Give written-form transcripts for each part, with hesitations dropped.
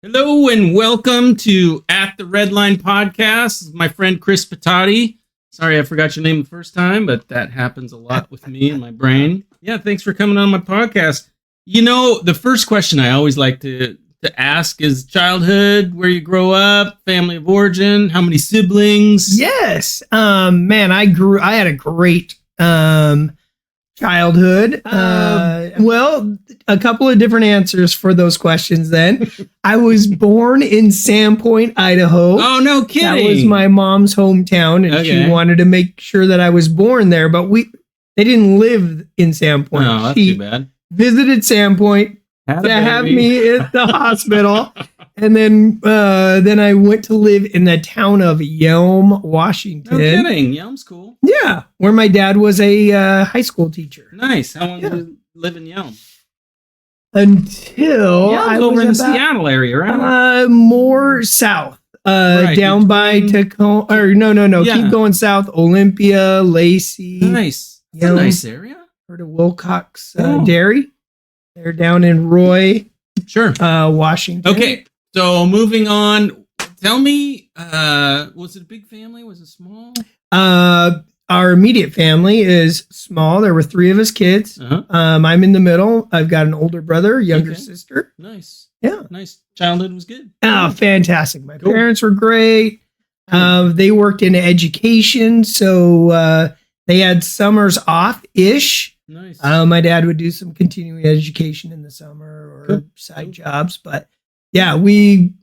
Hello and welcome to At the Red Line Podcast. This is my friend Chris Pitotti. Sorry I forgot your name the first time, but that happens a lot with me and my brain. Yeah, thanks for coming on my podcast. You know, the first question I always like to ask is childhood, where you grow up, family of origin, how many siblings? Yes. Man, I had a great childhood. Well, a couple of different answers for those questions then. I was born in Sandpoint, Idaho. Oh, no kidding. That was my mom's hometown, and she wanted to make sure that I was born there, but they didn't live in Sandpoint. Oh, that's too bad. Visited Sandpoint to have me at the hospital. And then I went to live in the town of Yelm, Washington. No kidding. Yelm's cool. Yeah, where my dad was a high school teacher. Nice. How long did you live in Yelm? Until I was over in the Seattle area, right? More south. Down by Tacoma. Or no. Yeah. Keep going south. Olympia, Lacey. Nice. It's a nice area. Heard of Wilcox Dairy? They're down in Roy. Sure. Washington. Okay. So moving on, tell me, was it a big family? Was it small? Our immediate family is small. There were 3 of us kids. Uh-huh. I'm in the middle. I've got an older brother, younger sister. Nice. Yeah. Nice. Childhood was good. Oh, fantastic. My parents were great. They worked in education, so they had summers off-ish. Nice. My dad would do some continuing education in the summer or side jobs, but yeah, we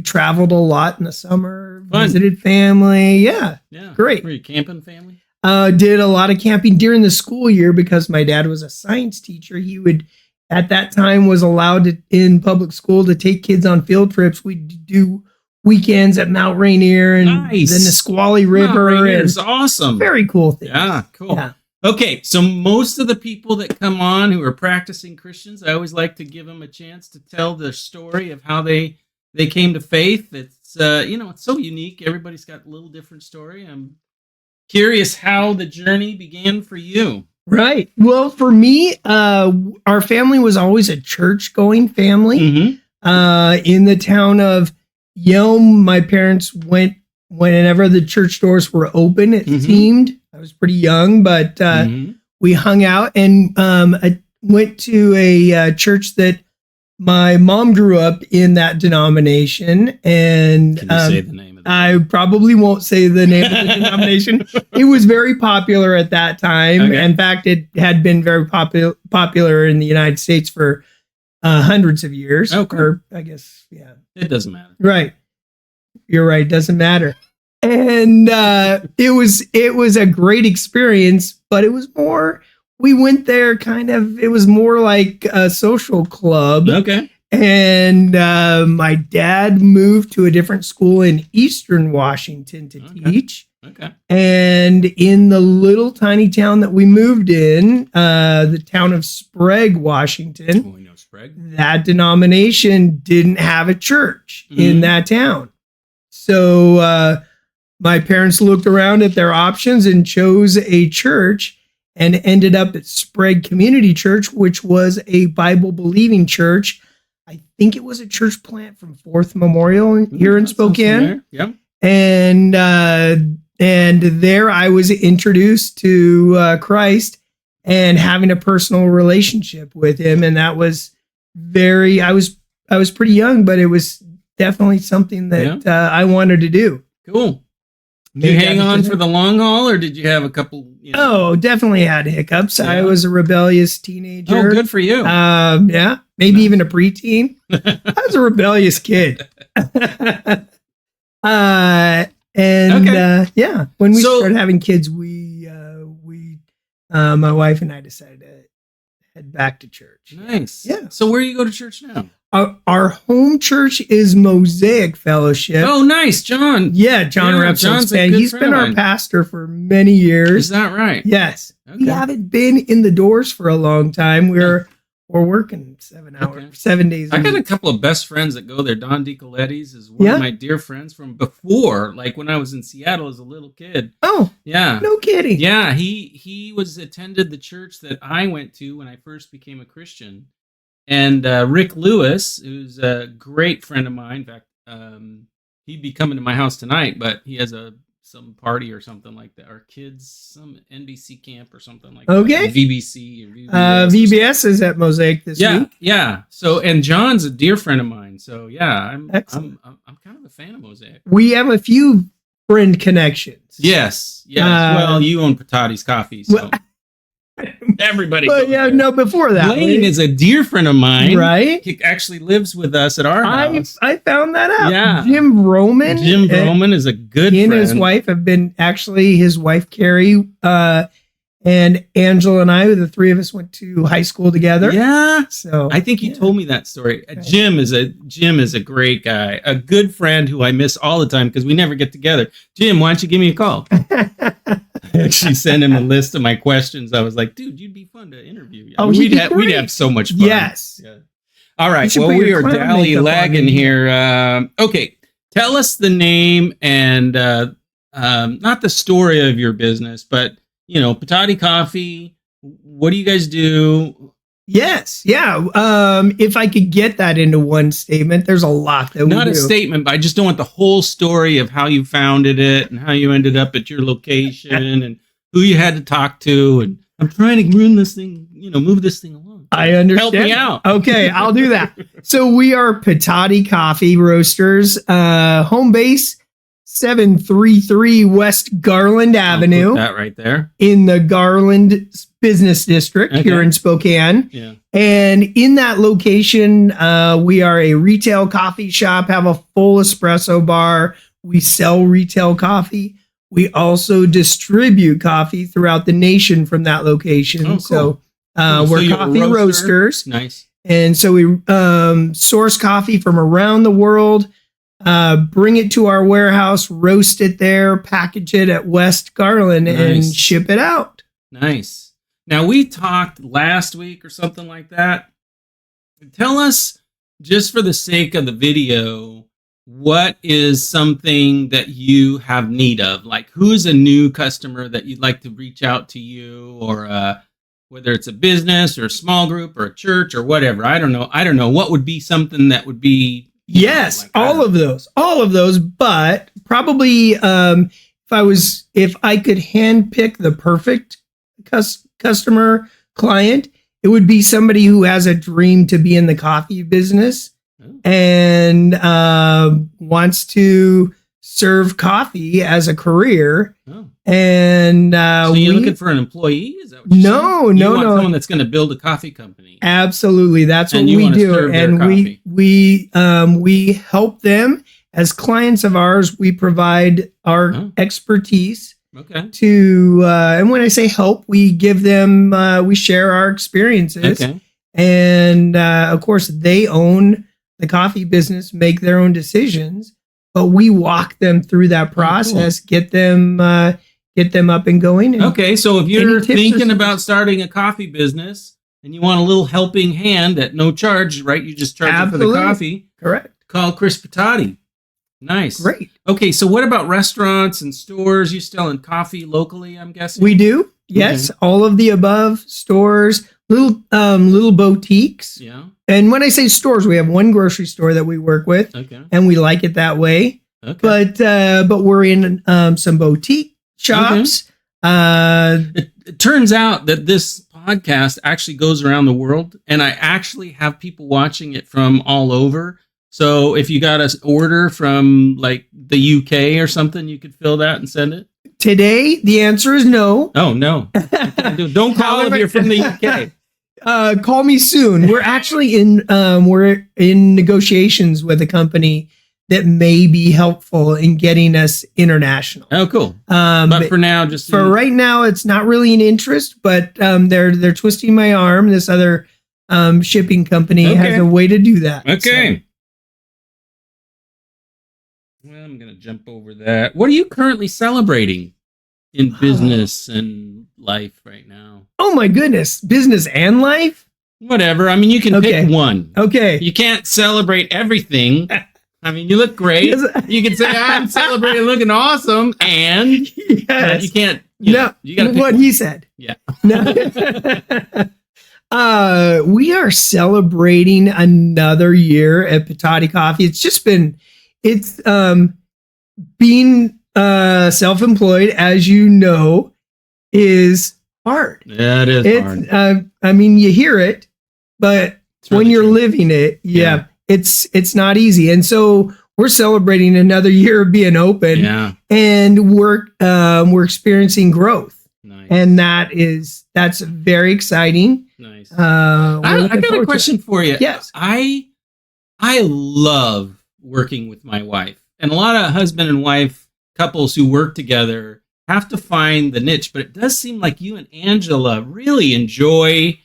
traveled a lot in the summer. Fun. Visited family. Yeah. Great. Were you camping family? Did a lot of camping during the school year because my dad was a science teacher. He would, at that time, was allowed to, in public school, to take kids on field trips. We'd do weekends at Mount Rainier and then the Squally River. Mount Rainier is awesome. Very cool thing. Yeah, cool. Yeah. Okay, so most of the people that come on who are practicing Christians, I always like to give them a chance to tell the story of how they came to faith. It's it's so unique. Everybody's got a little different story. I'm curious how the journey began for you. Right. Well, for me, our family was always a church-going family. Mm-hmm. In the town of Yelm, my parents went whenever the church doors were open. It seemed. I was pretty young, but we hung out and I went to a church that my mom grew up in that denomination. And can you say the name of it? I probably won't say the name of the denomination. It was very popular at that time. Okay. In fact, it had been very popular in the United States for hundreds of years. Okay. Or I guess, yeah. It doesn't matter. Right. You're right. It doesn't matter. And it was a great experience, but it was more, we went there it was more like a social club. Okay. And my dad moved to a different school in Eastern Washington to teach. Okay. And in the little tiny town that we moved in, the town of Sprague, Washington. Oh, we know Sprague. That denomination didn't have a church in that town. So, my parents looked around at their options and chose a church and ended up at Sprague Community Church, which was a Bible-believing church. I think it was a church plant from Fourth Memorial here in Spokane. Yeah. And there I was introduced to Christ and having a personal relationship with him. And that was I was pretty young, but it was definitely something that I wanted to do. Cool. Did you hang on for the long haul, or did you have a couple? Oh, definitely had hiccups. Yeah. I was a rebellious teenager. Oh, good for you. Yeah, maybe even a preteen. I was a rebellious kid. Yeah, when we started having kids, my wife and I decided to head back to church. Nice. Yeah. So where do you go to church now? Our home church is Mosaic Fellowship. Oh, nice. John. Yeah, John Repsol's. He's been our pastor for many years. Is that right? Yes. Okay. We haven't been in the doors for a long time. We're working 7 hours, 7 days. I got a couple of best friends that go there. Don DiColetti's is one of my dear friends from before, like when I was in Seattle as a little kid. Oh, yeah. No kidding. Yeah, he attended the church that I went to when I first became a Christian. And Rick Lewis, who's a great friend of mine. In fact, he'd be coming to my house tonight, but he has some party or something like that, or kids, some NBC camp or something like that. Okay. VBC and VBS is at Mosaic this week. Yeah. So, and John's a dear friend of mine. So yeah, I'm kind of a fan of Mosaic. We have a few friend connections. Yes. Well, you own Pitotti's Coffee, so everybody. But yeah, no, before that, Blaine is a dear friend of mine. Right. He actually lives with us at our house. I found that out. Yeah. Jim Roman is a good friend. He and his wife have been, actually, his wife, Carrie, and Angela and I, the three of us went to high school together. Yeah. So I think you told me that story. Okay. Jim is a great guy, a good friend who I miss all the time because we never get together. Jim, why don't you give me a call? I actually sent him a list of my questions. I was like, dude, you'd be fun to interview. Oh, we'd have so much fun. Yes. Yeah. All right. Well, we are dally-lagging here. Okay. Tell us the name and not the story of your business, but Pitotti Coffee. What do you guys do? Yes. Yeah. If I could get that into one statement, there's a lot that we do. Not a statement, but I just don't want the whole story of how you founded it and how you ended up at your location and who you had to talk to. And I'm trying to ruin this thing, move this thing along. I understand. Help me out. Okay, I'll do that. So we are Pitotti Coffee Roasters, home base 733 West Garland Avenue. Put that right there. In the Garland Business District here in Spokane. Yeah. And in that location, we are a retail coffee shop, have a full espresso bar. We sell retail coffee. We also distribute coffee throughout the nation from that location. Oh, cool. So we're coffee roasters. Nice. And so we source coffee from around the world, bring it to our warehouse, roast it there, package it at West Garland, and ship it out. Nice. Now, we talked last week or something like that. Tell us, just for the sake of the video, what is something that you have need of? Like, who's a new customer that you'd like to reach out to you, or whether it's a business or a small group or a church or whatever. I don't know. What would be something that would be? Yes, all of those. But probably if I could handpick the perfect customer client, it would be somebody who has a dream to be in the coffee business and wants to serve coffee as a career. And so you're looking for an employee? Is that what you're saying? No. Someone that's going to build a coffee company. Absolutely, that's what we do, and we help them as clients of ours. We provide our expertise. Okay. And when I say help, we give them, we share our experiences. Okay. And of course, they own the coffee business, make their own decisions, but we walk them through that process, get them up and going. Okay, so if you're thinking about starting a coffee business and you want a little helping hand at no charge, right? You just charge for the coffee. Correct. Call Chris Pitotti. Nice. Great. Okay, so what about restaurants and stores? You selling coffee locally, I'm guessing? We do. Yes, all of the above. Stores, little boutiques. Yeah. And when I say stores, we have one grocery store that we work with, and we like it that way. Okay. But we're in some boutique shops. It turns out that this podcast actually goes around the world, and I actually have people watching it from all over. So if you got an order from like the UK or something, you could fill that and send it? Today, the answer is no. Oh, no. Don't call if you're from the UK. Call me soon. We're actually we're in negotiations with a company that may be helpful in getting us international. Oh, cool. But for now, right now, it's not really an interest, but they're twisting my arm. This other shipping company has a way to do that. Okay. So. Well, I'm going to jump over that. What are you currently celebrating in business and life right now? Oh, my goodness. Business and life? Whatever. I mean, you can pick one. Okay. You can't celebrate everything. I mean, you look great. You can say, I'm celebrating looking awesome. And you can't. You got to pick what one. he said. Yeah. We are celebrating another year at Pitotti Coffee. It's being self-employed, as you know, is hard. Yeah, it is hard. I mean, you hear it, but when you're living it, it's not easy. And so we're celebrating another year of being open, and we're experiencing growth. Nice. And that's very exciting. Nice. I got a question for you. Yes. I love working with my wife, and a lot of husband and wife couples who work together have to find the niche, but it does seem like you and Angela really enjoy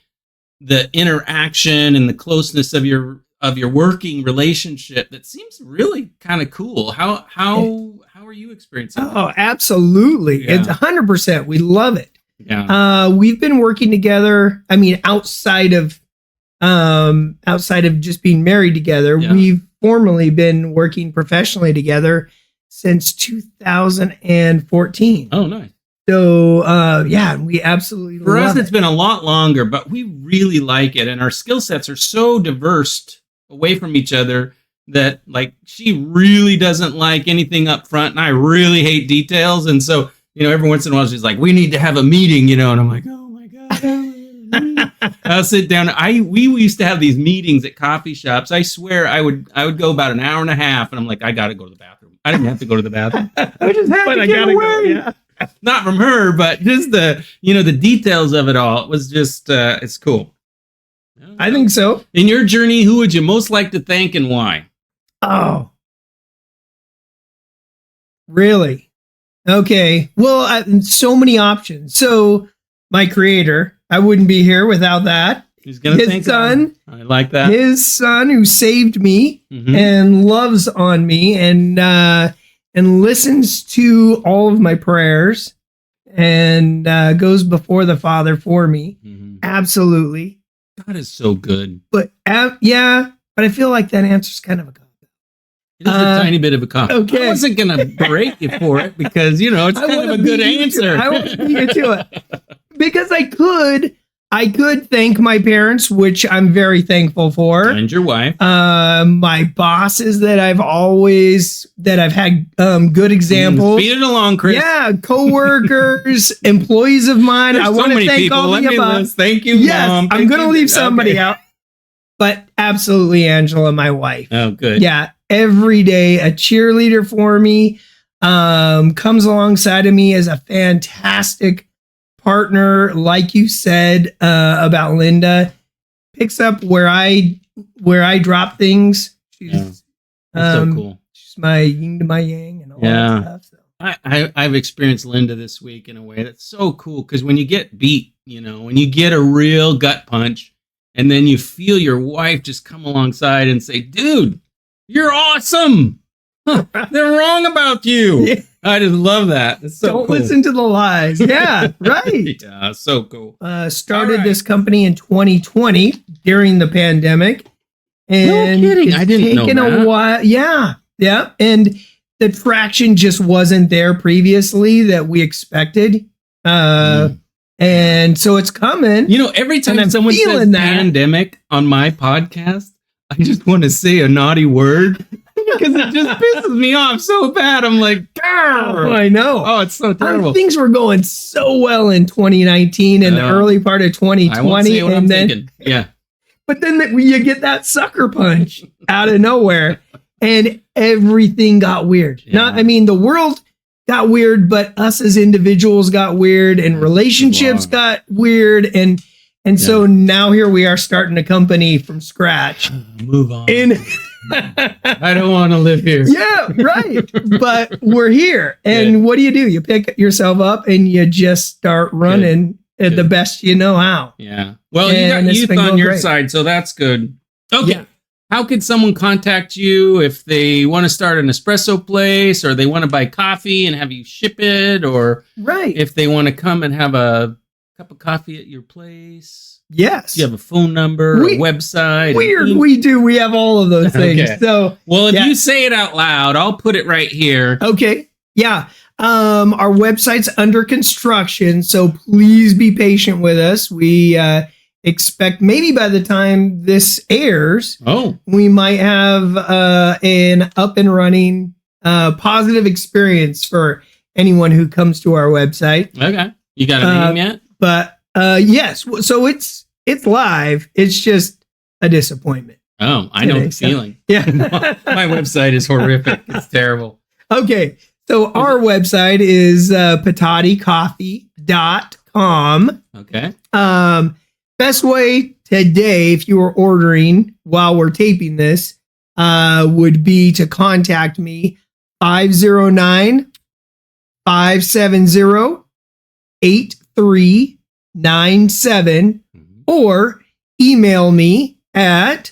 the interaction and the closeness of your working relationship. That seems really kind of cool. How are you experiencing that? Oh, absolutely. Yeah. It's 100%. We love it. Yeah. We've been working together. I mean, outside of just being married together, we've formally been working professionally together since 2014. Oh, nice. So, we absolutely for love us, it's been a lot longer, but we really like it. And our skill sets are so diverse away from each other that, like, she really doesn't like anything up front, and I really hate details. And so, every once in a while she's like, we need to have a meeting, and I'm like, oh my God. I'll sit down. We used to have these meetings at coffee shops. I swear I would go about an hour and a half, and I'm like, I got to go to the bathroom. I didn't have to go to the bathroom. I just had to get away. Go, yeah. Not from her, but just the details of it all. It was just, it's cool. I think so. In your journey, who would you most like to thank and why? Oh, really? Okay. Well, so many options. So my creator, I wouldn't be here without that. He's gonna thank his son. I like that. His son, who saved me and loves on me and listens to all of my prayers and goes before the Father for me. Absolutely. God is so good. But but I feel like that answer's kind of a cop. It is a tiny bit of a cop. Okay. I wasn't gonna break you for it because it's kind of a good answer. I want to beat you to it because I could thank my parents, which I'm very thankful for, and your wife, my bosses that I've had good examples. Speed it along, Chris. Yeah, coworkers, employees of mine. I want to thank all the above. Thank you, yes, Mom. I'm going to leave somebody out, but absolutely, Angela, my wife. Oh, good. Yeah, every day a cheerleader for me, comes alongside of me as a fantastic partner, like you said about Linda, picks up where I drop things. She's so cool. She's my yin to my yang and all that stuff. So. I've experienced Linda this week in a way that's so cool because when you get beat, when you get a real gut punch, and then you feel your wife just come alongside and say, "Dude, you're awesome. They're wrong about you." Yeah. I just love that. It's so Don't cool. listen to the lies. Yeah, right. Yeah, so cool. Started this company in 2020 during the pandemic. And no kidding. I didn't know that. It's taken a while. Yeah. And the traction just wasn't there previously that we expected. And so it's coming. Every time someone says pandemic on my podcast, I just want to say a naughty word. Because it just pisses me off so bad. I'm like, oh, I know. Oh, it's so terrible. Things were going so well in 2019 and the early part of 2020. I won't say what I'm thinking. Yeah. But then you get that sucker punch out of nowhere and everything got weird. Yeah. The world got weird, but us as individuals got weird and relationships got weird. And so now here we are starting a company from scratch. Move on. I don't want to live here. Yeah, right. But we're here. And what do? You pick yourself up and you just start running at the best you know how. Yeah. Well, you got youth on your side, so that's good. Okay. Yeah. How could someone contact you if they want to start an espresso place or they want to buy coffee and have you ship it, or if they want to come and have a cup of coffee at your place? Yes. Do you have a phone number, a website? We do. We have all of those things. Okay. So, well, if you say it out loud, I'll put it right here. Okay. Yeah. Our website's under construction, so please be patient with us. expect maybe by the time this airs, Oh, we might have an up and running positive experience for anyone who comes to our website. okay. You got a name yet? But yes, so it's live. It's just a disappointment. Oh, I know the feeling. Yeah. My website is horrific. It's terrible. Okay. So our website is pitotticoffee.com. Okay. Best way today, if you were ordering while we're taping this, would be to contact me 509-570-8397 or email me at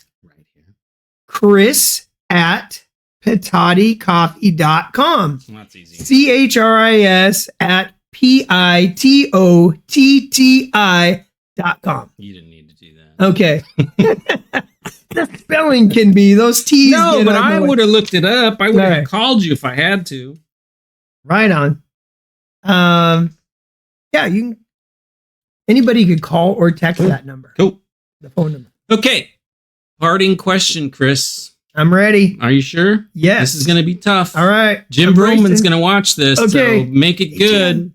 chris@pitotticoffee.com. That's easy. CHRIS@PITOTTI.com. You didn't need to do that. Okay. The spelling can be those T's. No, but I would have looked it up. I would have Right. called you if I had to. Right on. Yeah, you can. Anybody could call or text that number. Cool. The phone number. Okay. Parting question, Chris. I'm ready. Are you sure? Yes. This is going to be tough. All right. Jim Broman's going to watch this, Okay. so make it good.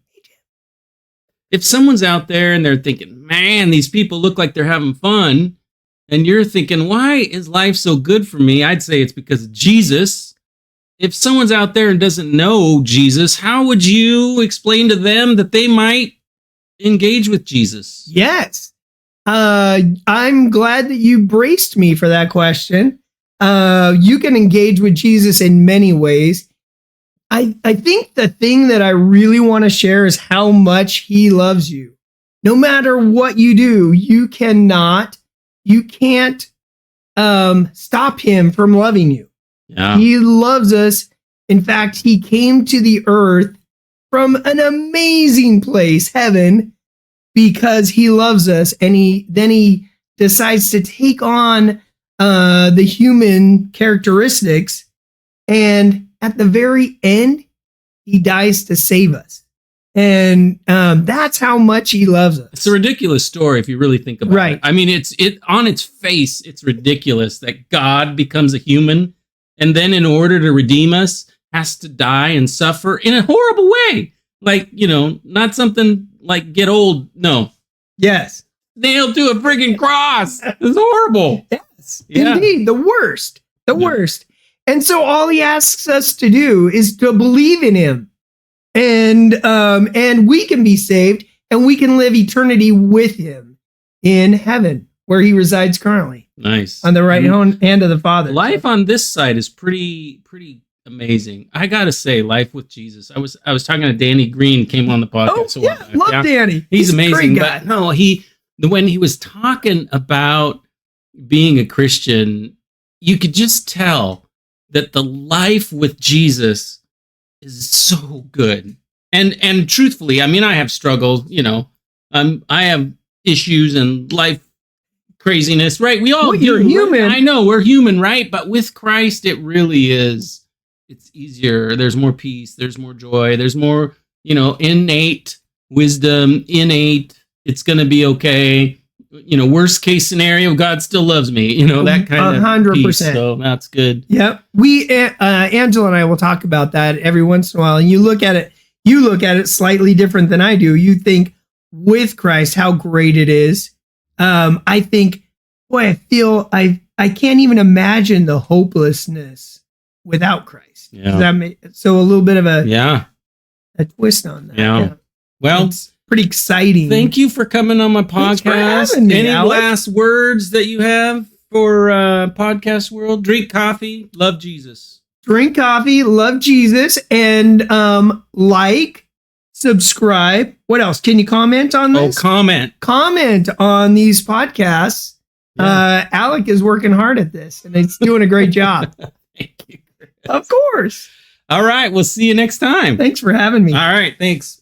If someone's out there and they're thinking, man, these people look like they're having fun, and you're thinking, why is life so good for me? I'd say it's because of Jesus. If someone's out there and doesn't know Jesus, how would you explain to them that they might engage with Jesus? Yes. I'm glad that you braced me for that question. You can engage with Jesus in many ways. I think the thing that I really want to share is how much he loves you. No matter what you do, you can't stop him from loving you. Yeah. He loves us. In fact, he came to the earth from an amazing place, heaven, because he loves us. And he decides to take on the human characteristics. And at the very end, he dies to save us. And that's how much he loves us. It's a ridiculous story if you really think about Right. it. I mean, it on its face, it's ridiculous that God becomes a human and then in order to redeem us has to die and suffer in a horrible way. Like, not something like get old. No. Yes. Nailed to a friggin' cross. It's horrible. Yes. Yeah. Indeed. The worst. The worst. And so all he asks us to do is to believe in him. And we can be saved and we can live eternity with him in heaven where he resides currently. Nice. On the right hand of the Father. Life on this side is pretty amazing. I gotta say, life with Jesus. I was talking to Danny Green, came on the podcast. Oh, yeah, love Danny. He's amazing. A great guy. But no, when he was talking about being a Christian, you could just tell that the life with Jesus is so good. And truthfully, I mean, I have struggles, I have issues and life craziness, right? We all do. You're human. I know we're human, right? But with Christ, it really is. It's easier. There's more peace. There's more joy. There's more, innate wisdom, it's going to be okay. Worst case scenario, God still loves me, that kind of 100%. peace. So that's good. Yep. Angela and I will talk about that every once in a while. And you look at it slightly different than I do. You think with Christ, how great it is. I think, boy, I feel I can't even imagine the hopelessness without Christ. Yeah. So a little bit of a twist on that. Yeah. Well, it's pretty exciting. Thank you for coming on my podcast. Thanks for having me, Any Alex. last words that you have for podcast world? Drink coffee, love Jesus. Drink coffee, love Jesus, and subscribe. What else? Can you comment on this? Oh, comment On these podcasts. Yeah. Alec is working hard at this, and he's doing a great job. Thank you. Of course. All right. We'll see you next time. Thanks for having me. All right. Thanks.